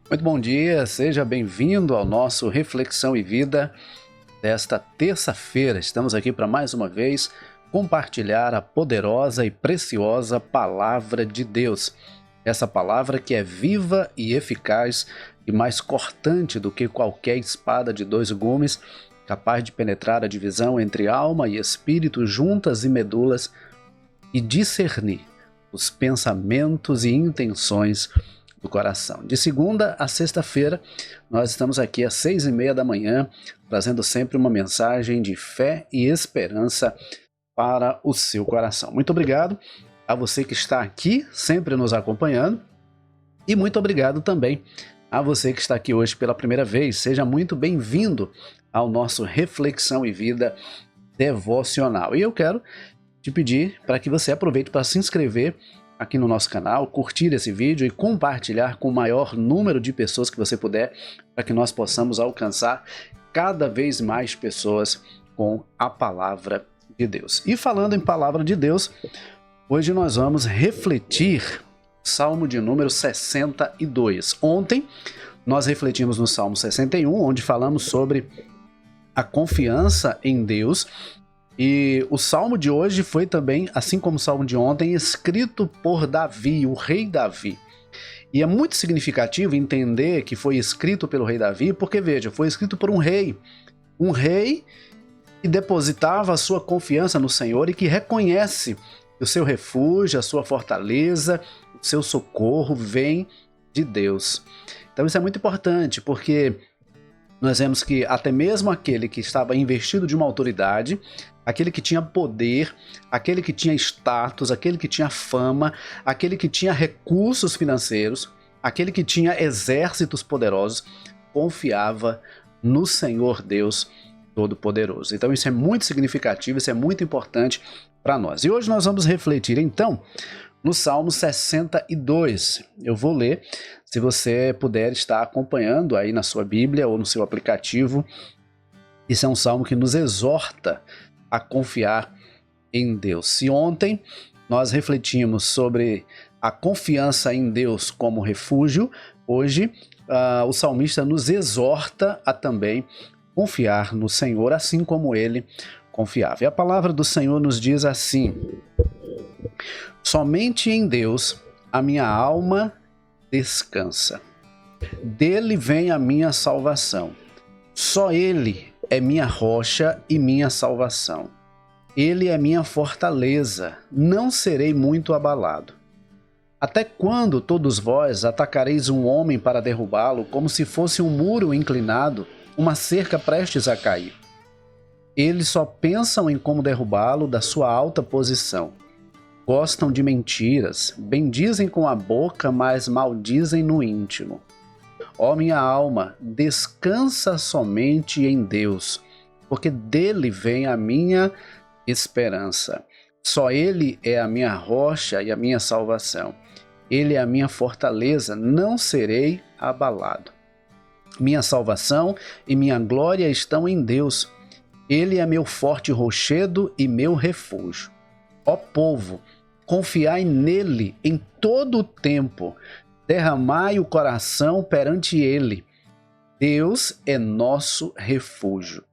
Muito bom dia, seja bem-vindo ao nosso Reflexão e Vida desta terça-feira. Estamos aqui para mais uma vez compartilhar a poderosa e preciosa Palavra de Deus. Essa palavra que é viva e eficaz e mais cortante do que qualquer espada de dois gumes, capaz de penetrar a divisão entre alma e espírito, juntas e medulas, e discernir os pensamentos e intenções do coração. De segunda a sexta-feira, nós estamos aqui às 6:30 da manhã, trazendo sempre uma mensagem de fé e esperança para o seu coração. Muito obrigado a você que está aqui, sempre nos acompanhando, e muito obrigado também a você que está aqui hoje pela primeira vez. Seja muito bem-vindo ao nosso Reflexão e Vida devocional. E eu quero te pedir para que você aproveite para se inscrever aqui no nosso canal, curtir esse vídeo e compartilhar com o maior número de pessoas que você puder, para que nós possamos alcançar cada vez mais pessoas com a Palavra de Deus. E falando em Palavra de Deus, hoje nós vamos refletir Salmo de número 62. Ontem nós refletimos no Salmo 61, onde falamos sobre a confiança em Deus. E o Salmo de hoje foi também, assim como o Salmo de ontem, escrito por Davi, o rei Davi. E é muito significativo entender que foi escrito pelo rei Davi, porque veja, foi escrito por um rei que depositava a sua confiança no Senhor e que reconhece que o seu refúgio, a sua fortaleza, o seu socorro vem de Deus. Então isso é muito importante, porque nós vemos que até mesmo aquele que estava investido de uma autoridade, aquele que tinha poder, aquele que tinha status, aquele que tinha fama, aquele que tinha recursos financeiros, aquele que tinha exércitos poderosos, confiava no Senhor Deus Todo-Poderoso. Então isso é muito significativo, isso é muito importante para nós. E hoje nós vamos refletir então no Salmo 62. Eu vou ler, se você puder estar acompanhando aí na sua Bíblia ou no seu aplicativo. Isso é um salmo que nos exorta a confiar em Deus. Se ontem nós refletimos sobre a confiança em Deus como refúgio, hoje o salmista nos exorta a também confiar no Senhor, assim como ele confiava. E a palavra do Senhor nos diz assim: somente em Deus a minha alma descansa. Dele vem a minha salvação. Só Ele é minha rocha e minha salvação. Ele é minha fortaleza, não serei muito abalado. Até quando todos vós atacareis um homem para derrubá-lo, como se fosse um muro inclinado, uma cerca prestes a cair? Eles só pensam em como derrubá-lo da sua alta posição. Gostam de mentiras, bendizem com a boca, mas maldizem no íntimo. Ó minha alma, descansa somente em Deus, porque dele vem a minha esperança. Só Ele é a minha rocha e a minha salvação. Ele é a minha fortaleza, não serei abalado. Minha salvação e minha glória estão em Deus. Ele é meu forte rochedo e meu refúgio. Ó povo, confiai nele em todo o tempo. Derramai o coração perante ele. Deus é nosso refúgio.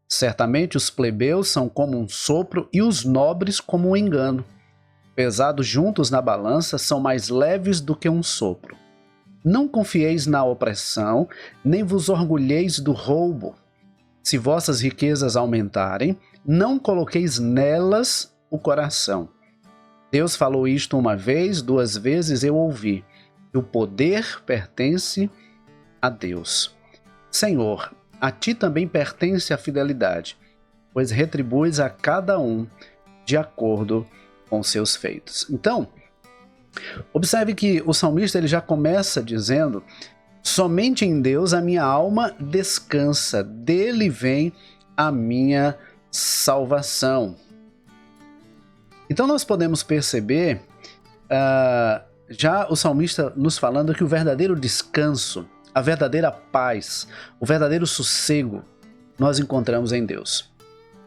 Certamente os plebeus são como um sopro e os nobres como um engano. Pesados juntos na balança, são mais leves do que um sopro. Não confieis na opressão, nem vos orgulheis do roubo. Se vossas riquezas aumentarem, não coloqueis nelas o coração. Deus falou isto uma vez, duas vezes eu ouvi. O poder pertence a Deus. Senhor, a ti também pertence a fidelidade, pois retribuis a cada um de acordo com seus feitos. Então, observe que o salmista ele já começa dizendo: somente em Deus a minha alma descansa, dele vem a minha salvação. Então nós podemos perceber já o salmista nos falando que o verdadeiro descanso, a verdadeira paz, o verdadeiro sossego, nós encontramos em Deus.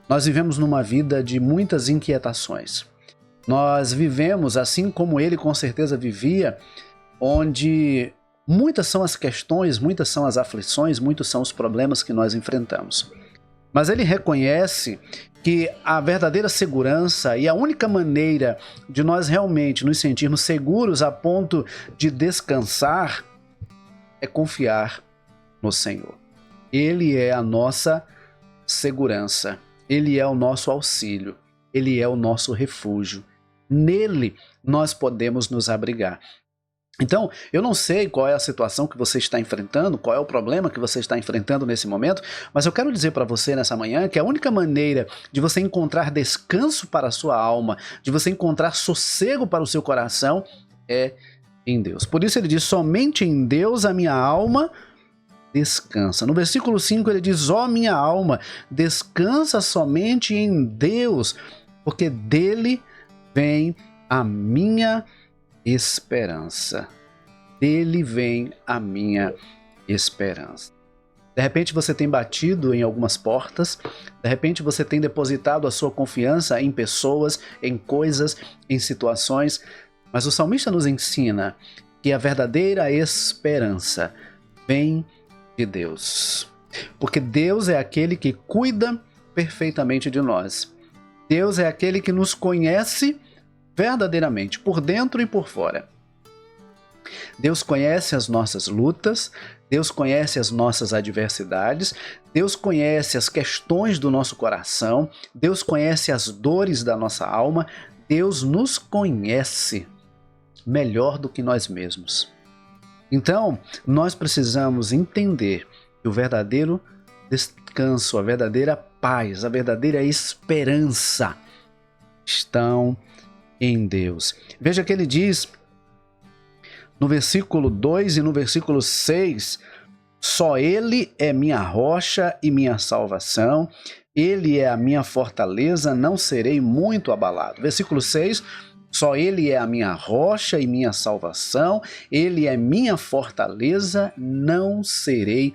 Nós vivemos numa vida de muitas inquietações. Nós vivemos, assim como ele com certeza vivia, onde Muitas são as questões, muitas são as aflições, muitos são os problemas que nós enfrentamos. Mas ele reconhece que a verdadeira segurança e a única maneira de nós realmente nos sentirmos seguros a ponto de descansar é confiar no Senhor. Ele é a nossa segurança, Ele é o nosso auxílio, Ele é o nosso refúgio. Nele nós podemos nos abrigar. Então, eu não sei qual é a situação que você está enfrentando, qual é o problema que você está enfrentando nesse momento, mas eu quero dizer para você nessa manhã que a única maneira de você encontrar descanso para a sua alma, de você encontrar sossego para o seu coração, é em Deus. Por isso ele diz, somente em Deus a minha alma descansa. No versículo 5 ele diz, ó minha alma, descansa somente em Deus, porque dele vem a minha esperança. Dele vem a minha esperança. De repente você tem batido em algumas portas, de repente você tem depositado a sua confiança em pessoas, em coisas, em situações, mas o salmista nos ensina que a verdadeira esperança vem de Deus. Porque Deus é aquele que cuida perfeitamente de nós. Deus é aquele que nos conhece verdadeiramente, por dentro e por fora. Deus conhece as nossas lutas, Deus conhece as nossas adversidades, Deus conhece as questões do nosso coração, Deus conhece as dores da nossa alma, Deus nos conhece melhor do que nós mesmos. Então, nós precisamos entender que o verdadeiro descanso, a verdadeira paz, a verdadeira esperança estão em Deus. Veja que ele diz no versículo 2 e no versículo 6, só ele é minha rocha e minha salvação, ele é a minha fortaleza, não serei muito abalado. Versículo 6, só ele é a minha rocha e minha salvação, ele é minha fortaleza, não serei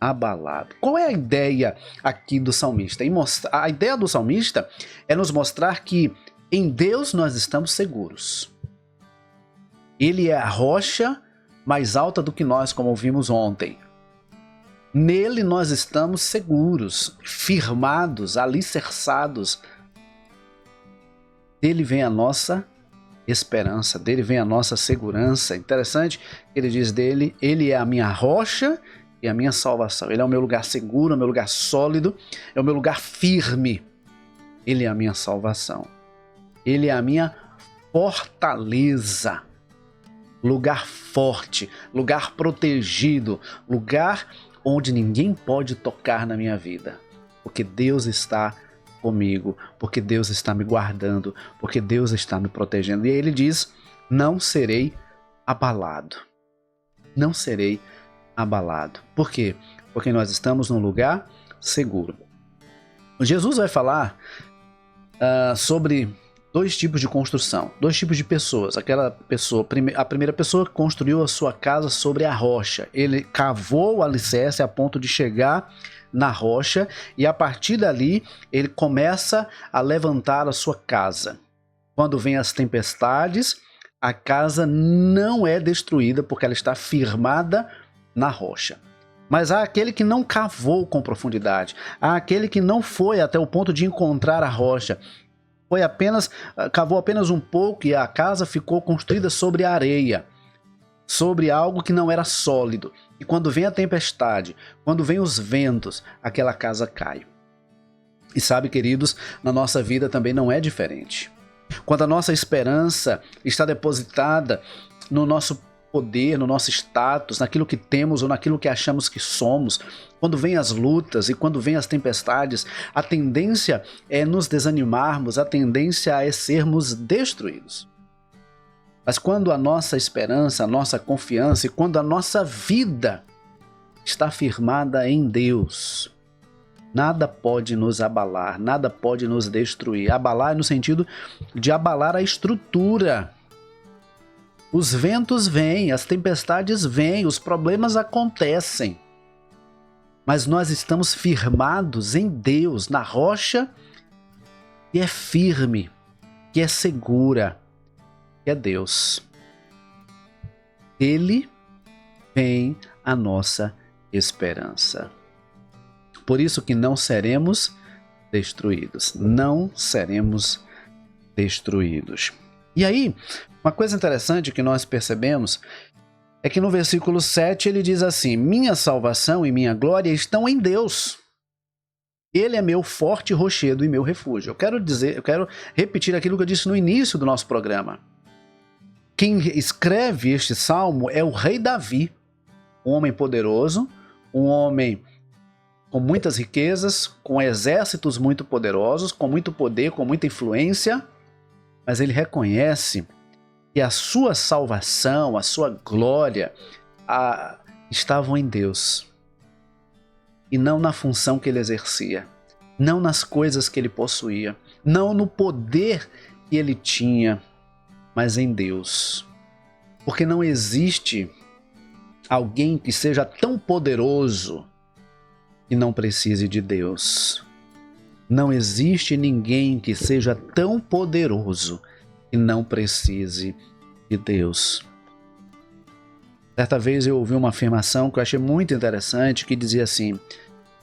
abalado. Qual é a ideia aqui do salmista? A ideia do salmista é nos mostrar que em Deus nós estamos seguros. Ele é a rocha mais alta do que nós, como ouvimos ontem. Nele nós estamos seguros, firmados, alicerçados. Dele vem a nossa esperança, dele vem a nossa segurança. Interessante, ele diz dele, ele é a minha rocha e a minha salvação. Ele é o meu lugar seguro, é o meu lugar sólido, é o meu lugar firme. Ele é a minha salvação. Ele é a minha fortaleza, lugar forte, lugar protegido, lugar onde ninguém pode tocar na minha vida, porque Deus está comigo, porque Deus está me guardando, porque Deus está me protegendo. E aí ele diz, não serei abalado, não serei abalado. Por quê? Porque nós estamos num lugar seguro. Jesus vai falar sobre dois tipos de construção, dois tipos de pessoas. Aquela pessoa, a primeira pessoa construiu a sua casa sobre a rocha. Ele cavou o alicerce a ponto de chegar na rocha e a partir dali ele começa a levantar a sua casa. Quando vem as tempestades, a casa não é destruída porque ela está firmada na rocha. Mas há aquele que não cavou com profundidade, há aquele que não foi até o ponto de encontrar a rocha. Cavou apenas um pouco e a casa ficou construída sobre a areia, sobre algo que não era sólido. E quando vem a tempestade, quando vem os ventos, aquela casa cai. E sabe, queridos, na nossa vida também não é diferente. Quando a nossa esperança está depositada no nosso poder, no nosso status, naquilo que temos ou naquilo que achamos que somos, quando vem as lutas e quando vem as tempestades, a tendência é nos desanimarmos, a tendência é sermos destruídos. Mas quando a nossa esperança, a nossa confiança e quando a nossa vida está firmada em Deus, nada pode nos abalar, nada pode nos destruir. Abalar no sentido de abalar a estrutura. Os ventos vêm, as tempestades vêm, os problemas acontecem. Mas nós estamos firmados em Deus, na rocha que é firme, que é segura, que é Deus. Ele vem a nossa esperança. Por isso que não seremos destruídos. Não seremos destruídos. E aí, uma coisa interessante que nós percebemos é que no versículo 7 ele diz assim: minha salvação e minha glória estão em Deus. Ele é meu forte rochedo e meu refúgio. Eu quero repetir aquilo que eu disse no início do nosso programa. Quem escreve este salmo é o rei Davi, um homem poderoso, um homem com muitas riquezas, com exércitos muito poderosos, com muito poder, com muita influência, mas ele reconhece que a sua salvação, a sua glória estavam em Deus. E não na função que ele exercia, não nas coisas que ele possuía, não no poder que ele tinha, mas em Deus. Porque não existe alguém que seja tão poderoso que não precise de Deus. Não existe ninguém que seja tão poderoso que não precise de Deus. Certa vez eu ouvi uma afirmação que eu achei muito interessante, que dizia assim,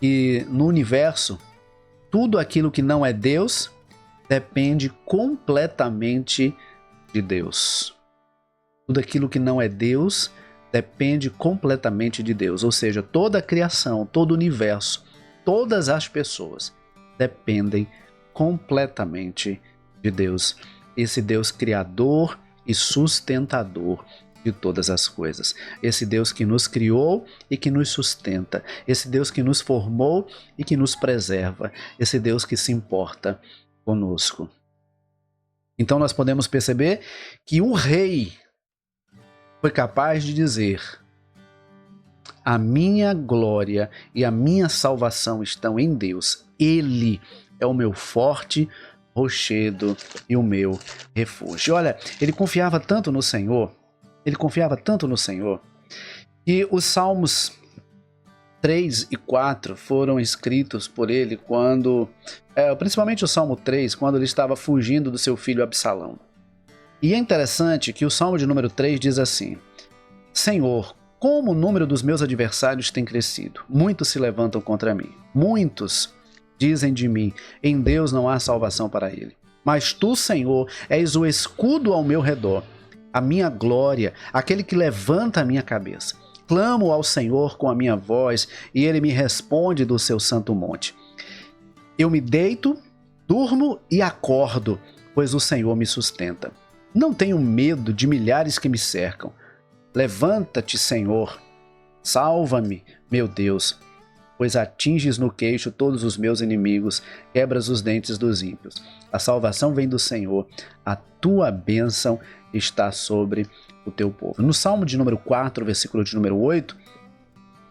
que no universo, tudo aquilo que não é Deus depende completamente de Deus. Tudo aquilo que não é Deus depende completamente de Deus. Ou seja, toda a criação, todo o universo, todas as pessoas dependem completamente de Deus. Esse Deus criador e sustentador de todas as coisas. Esse Deus que nos criou e que nos sustenta. Esse Deus que nos formou e que nos preserva. Esse Deus que se importa conosco. Então nós podemos perceber que o rei foi capaz de dizer: a minha glória e a minha salvação estão em Deus. Ele é o meu forte rochedo e o meu refúgio. Olha, ele confiava tanto no Senhor, que os Salmos 3 e 4 foram escritos por ele quando, principalmente o Salmo 3, quando ele estava fugindo do seu filho Absalão. E é interessante que o Salmo de número 3 diz assim: Senhor, como o número dos meus adversários tem crescido, muitos se levantam contra mim, muitos dizem de mim, em Deus não há salvação para ele. Mas tu, Senhor, és o escudo ao meu redor, a minha glória, aquele que levanta a minha cabeça. Clamo ao Senhor com a minha voz, e ele me responde do seu santo monte. Eu me deito, durmo e acordo, pois o Senhor me sustenta. Não tenho medo de milhares que me cercam. Levanta-te, Senhor, salva-me, meu Deus, pois atinges no queixo todos os meus inimigos, quebras os dentes dos ímpios. A salvação vem do Senhor, a tua bênção está sobre o teu povo. No Salmo de número 4, versículo de número 8,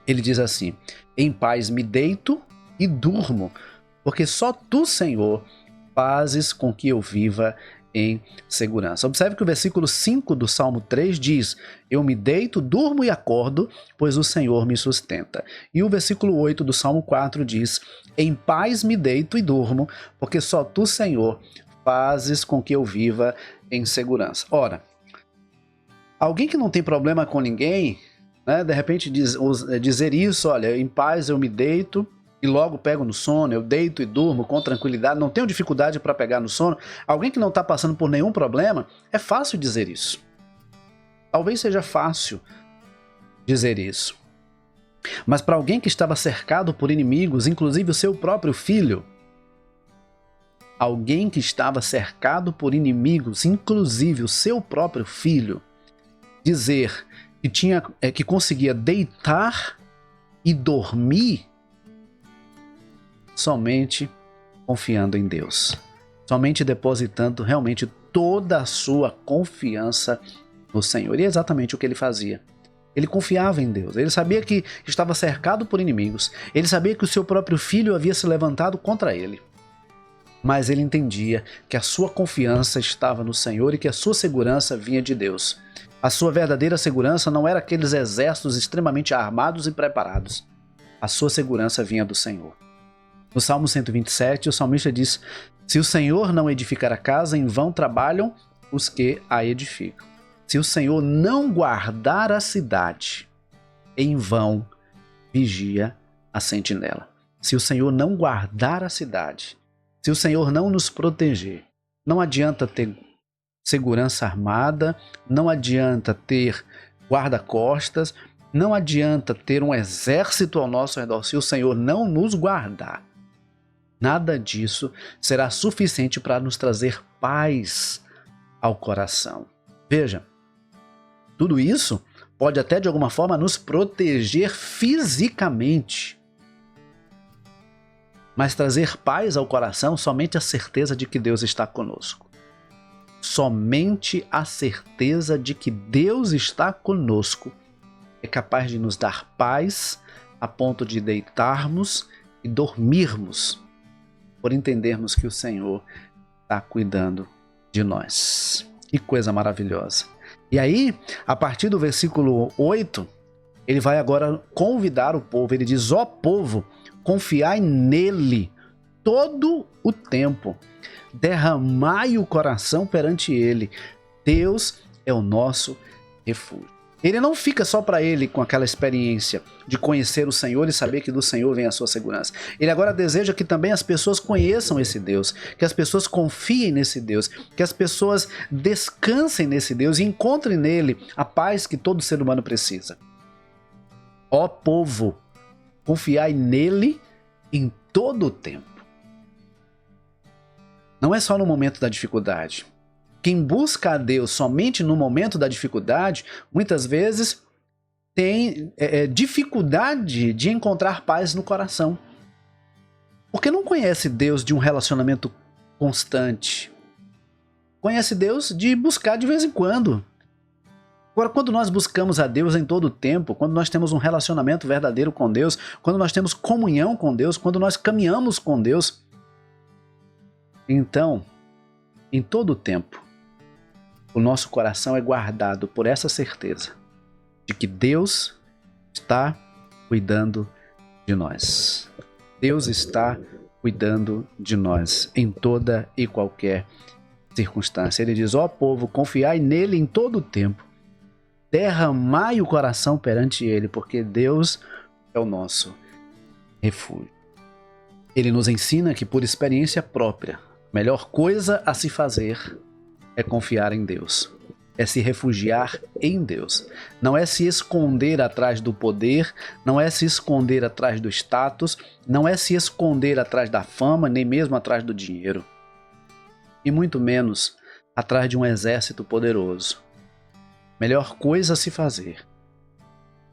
ele diz assim: em paz me deito e durmo, porque só tu, Senhor, fazes com que eu viva em segurança. Observe que o versículo 5 do Salmo 3 diz: eu me deito, durmo e acordo, pois o Senhor me sustenta. E o versículo 8 do Salmo 4 diz: em paz me deito e durmo, porque só tu, Senhor, fazes com que eu viva em segurança. Ora, alguém que não tem problema com ninguém, né, de repente dizer isso: olha, em paz eu me deito e logo pego no sono, eu deito e durmo com tranquilidade, não tenho dificuldade para pegar no sono. Alguém que não está passando por nenhum problema, é fácil dizer isso. Talvez seja fácil dizer isso. Mas para alguém que estava cercado por inimigos, inclusive o seu próprio filho, alguém que estava cercado por inimigos, inclusive o seu próprio filho, dizer que conseguia deitar e dormir somente confiando em Deus, somente depositando realmente toda a sua confiança no Senhor. E é exatamente o que ele fazia. Ele confiava em Deus, ele sabia que estava cercado por inimigos, ele sabia que o seu próprio filho havia se levantado contra ele, mas ele entendia que a sua confiança estava no Senhor e que a sua segurança vinha de Deus. A sua verdadeira segurança não era aqueles exércitos extremamente armados e preparados. A sua segurança vinha do Senhor. No Salmo 127, o salmista diz: se o Senhor não edificar a casa, em vão trabalham os que a edificam. Se o Senhor não guardar a cidade, em vão vigia a sentinela. Se o Senhor não guardar a cidade, se o Senhor não nos proteger, não adianta ter segurança armada, não adianta ter guarda-costas, não adianta ter um exército ao nosso redor. Se o Senhor não nos guardar, nada disso será suficiente para nos trazer paz ao coração. Veja, tudo isso pode até de alguma forma nos proteger fisicamente, mas trazer paz ao coração somente a certeza de que Deus está conosco. Somente a certeza de que Deus está conosco é capaz de nos dar paz a ponto de deitarmos e dormirmos, por entendermos que o Senhor está cuidando de nós. Que coisa maravilhosa! E aí, a partir do versículo 8, ele vai agora convidar o povo. Ele diz: ó povo, confiai nele todo o tempo, derramai o coração perante ele. Deus é o nosso refúgio. Ele não fica só para ele com aquela experiência de conhecer o Senhor e saber que do Senhor vem a sua segurança. Ele agora deseja que também as pessoas conheçam esse Deus, que as pessoas confiem nesse Deus, que as pessoas descansem nesse Deus e encontrem nele a paz que todo ser humano precisa. Ó povo, confiai nele em todo o tempo. Não é só no momento da dificuldade. Quem busca a Deus somente no momento da dificuldade, muitas vezes tem dificuldade de encontrar paz no coração. Porque não conhece Deus de um relacionamento constante. Conhece Deus de buscar de vez em quando. Agora, quando nós buscamos a Deus em todo o tempo, quando nós temos um relacionamento verdadeiro com Deus, quando nós temos comunhão com Deus, quando nós caminhamos com Deus, então, em todo o tempo, o nosso coração é guardado por essa certeza de que Deus está cuidando de nós. Deus está cuidando de nós em toda e qualquer circunstância. Ele diz: ó povo, confiai nele em todo o tempo, derramai o coração perante ele, porque Deus é o nosso refúgio. Ele nos ensina que, por experiência própria, a melhor coisa a se fazer é confiar em Deus, é se refugiar em Deus. Não é se esconder atrás do poder, não é se esconder atrás do status, não é se esconder atrás da fama, nem mesmo atrás do dinheiro. E muito menos atrás de um exército poderoso. Melhor coisa a se fazer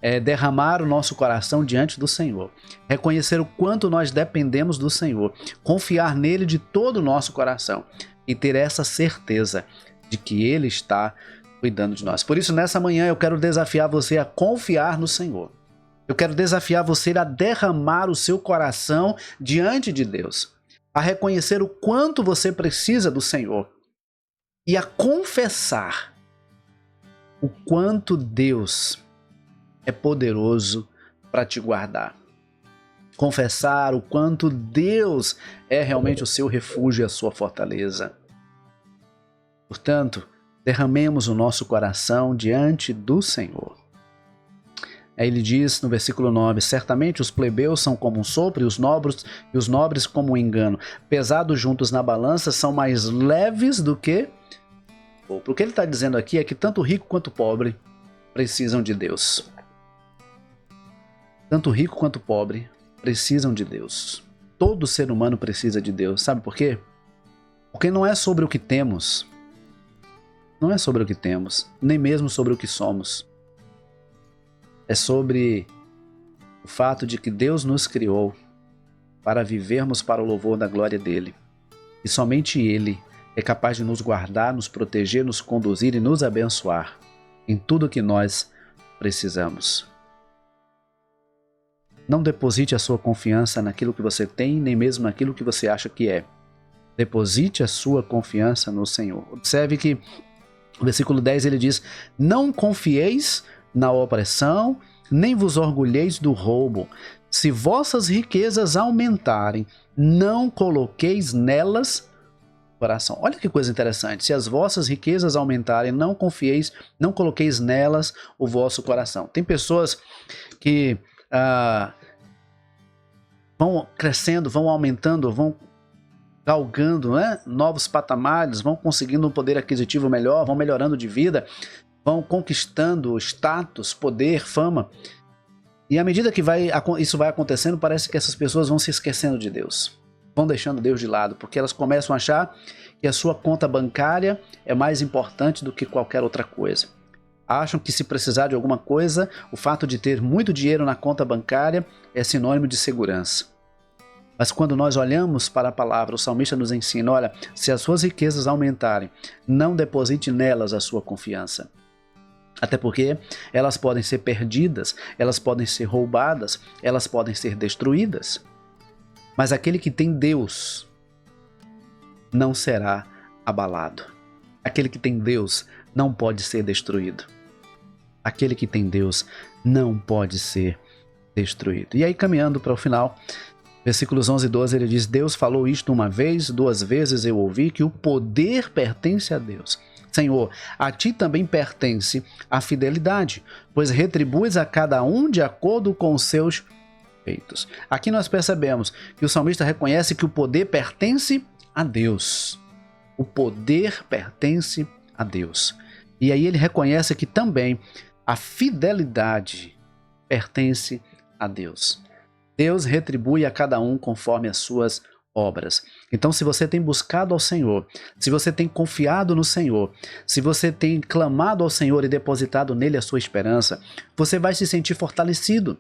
é derramar o nosso coração diante do Senhor, reconhecer o quanto nós dependemos do Senhor, confiar nele de todo o nosso coração e ter essa certeza de que ele está cuidando de nós. Por isso, nessa manhã, eu quero desafiar você a confiar no Senhor. Eu quero desafiar você a derramar o seu coração diante de Deus, a reconhecer o quanto você precisa do Senhor e a confessar o quanto Deus é poderoso para te guardar. Confessar o quanto Deus é realmente o seu refúgio e a sua fortaleza. Portanto, derramemos o nosso coração diante do Senhor. Aí ele diz no versículo 9: certamente os plebeus são como um sopro e os nobres como um engano. Pesados juntos na balança, são mais leves do que o que ele está dizendo aqui é que tanto rico quanto pobre precisam de Deus. Tanto rico quanto pobre precisam de Deus. Todo ser humano precisa de Deus. Sabe por quê? Porque não é sobre o que temos. Não é sobre o que temos, nem mesmo sobre o que somos. É sobre o fato de que Deus nos criou para vivermos para o louvor da glória dele. E somente Ele é capaz de nos guardar, nos proteger, nos conduzir e nos abençoar em tudo que nós precisamos. Não deposite a sua confiança naquilo que você tem, nem mesmo naquilo que você acha que é. Deposite a sua confiança no Senhor. Observe que no versículo 10 ele diz: não confieis na opressão, nem vos orgulheis do roubo. Se vossas riquezas aumentarem, não coloqueis nelas coração. Olha que coisa interessante. Se as vossas riquezas aumentarem, não confieis, não coloqueis nelas o vosso coração. Tem pessoas que vão crescendo, vão aumentando, vão galgando, né, novos patamares, vão conseguindo um poder aquisitivo melhor, vão melhorando de vida, vão conquistando status, poder, fama. E à medida que isso vai acontecendo, parece que essas pessoas vão se esquecendo de Deus. Vão deixando Deus de lado, porque elas começam a achar que a sua conta bancária é mais importante do que qualquer outra coisa. Acham que se precisar de alguma coisa, o fato de ter muito dinheiro na conta bancária é sinônimo de segurança. Mas quando nós olhamos para a palavra, o salmista nos ensina, olha, se as suas riquezas aumentarem, não deposite nelas a sua confiança. Até porque elas podem ser perdidas, elas podem ser roubadas, elas podem ser destruídas. Mas aquele que tem Deus não será abalado. Aquele que tem Deus não pode ser destruído. Aquele que tem Deus não pode ser destruído. E aí, caminhando para o final, versículos 11 e 12, ele diz, Deus falou isto uma vez, 2 vezes eu ouvi, que o poder pertence a Deus. Senhor, a ti também pertence a fidelidade, pois retribuis a cada um de acordo com os seus feitos. Aqui nós percebemos que o salmista reconhece que o poder pertence a Deus. O poder pertence a Deus. E aí ele reconhece que também a fidelidade pertence a Deus. Deus retribui a cada um conforme as suas obras. Então, se você tem buscado ao Senhor, se você tem confiado no Senhor, se você tem clamado ao Senhor e depositado nele a sua esperança, você vai se sentir fortalecido.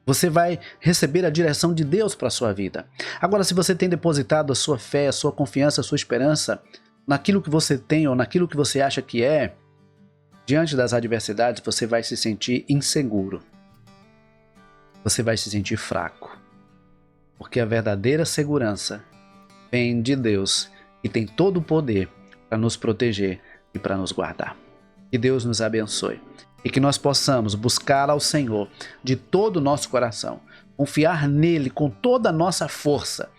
Você vai receber a direção de Deus para a sua vida. Agora, se você tem depositado a sua fé, a sua confiança, a sua esperança naquilo que você tem ou naquilo que você acha que é, diante das adversidades, você vai se sentir inseguro. Você vai se sentir fraco. Porque a verdadeira segurança vem de Deus, que tem todo o poder para nos proteger e para nos guardar. Que Deus nos abençoe e que nós possamos buscar ao Senhor de todo o nosso coração, confiar nele com toda a nossa força,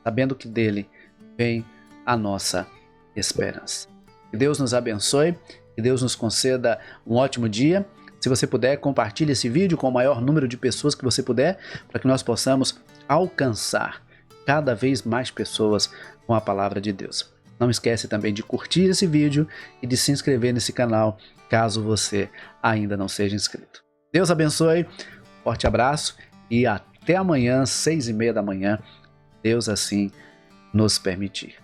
sabendo que dele vem a nossa esperança. Que Deus nos abençoe, que Deus nos conceda um ótimo dia. Se você puder, compartilhe esse vídeo com o maior número de pessoas que você puder, para que nós possamos alcançar cada vez mais pessoas com a palavra de Deus. Não esquece também de curtir esse vídeo e de se inscrever nesse canal, caso você ainda não seja inscrito. Deus abençoe, forte abraço e até amanhã, 6h30 da manhã, Deus assim nos permitir.